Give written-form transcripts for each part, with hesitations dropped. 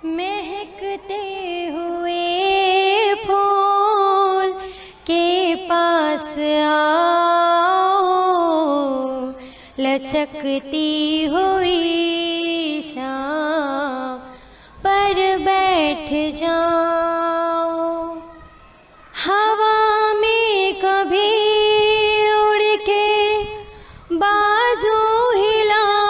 महकते हुए फूल के पास आओ, लचकती हुई शाम पर बैठ जाओ। हवा में कभी उड़ के बाजू हिलाओ,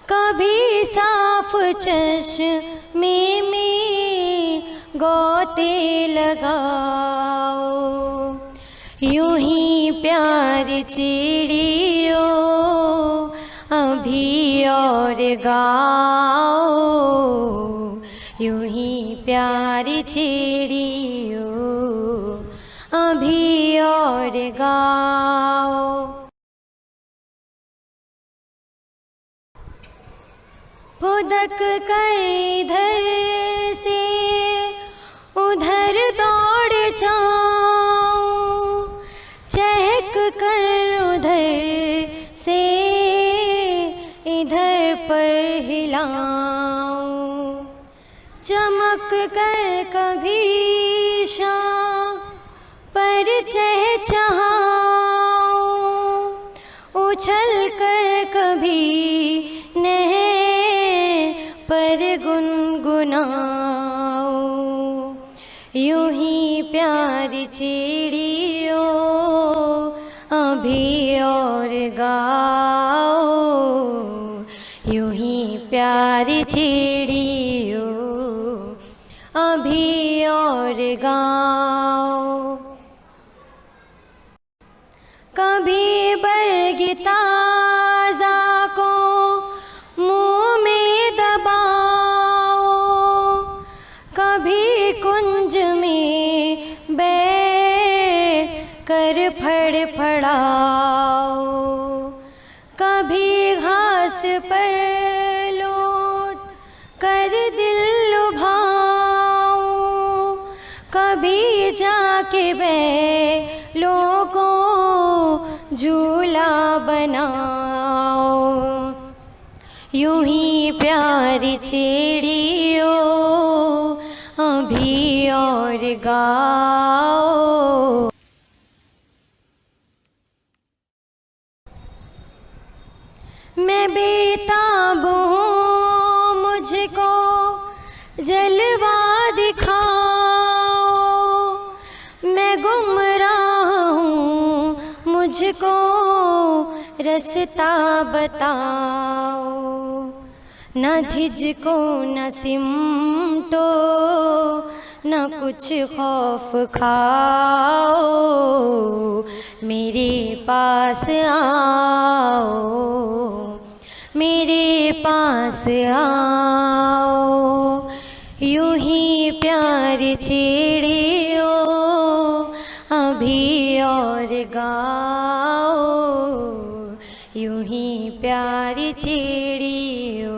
कभी साफ चश्मे में गोते लगाओ। यूं ही प्यार चिड़ियों अभी और गाओ, यूं ही प्यार चिड़ियों अभी और गाओ। फुदक कर इधर से उधर दौड़ जाओ, चहक कर उधर से इधर पर हिलाओ, चमक कर कभी शाम पर चहचहाओ, उछल कर कभी नहर पर गुनगुनाओ। यूं ही प्यार चिड़ियों अभी और गाओ, यूं ही प्यार चिड़ियों अभी और गाओ। कभी बरग ताज़ा को मुँह में दबाओ, कभी कुंज में बैठ कर फड़फड़ाओ, कभी घास पर लौट कर दिल लुभाओ, कभी जाके बैलों को झूला बनाओ। यूं ही प्यार चिड़ियों अभी और गाओ। मैं बेताब हूँ, मुझको जलवा दिखाओ, मैं गुमराह हूँ, मुझको रास्ता बताओ। न झिझको न सिमटो, न कुछ खौफ खाओ, मेरे पास आओ, मेरे पास आओ। यूं ही प्यार चिड़ियों अभी और गाओ, यूं ही प्यार चिड़ियों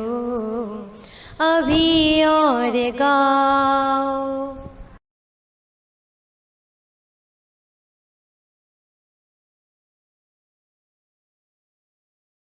अभी और गाओ।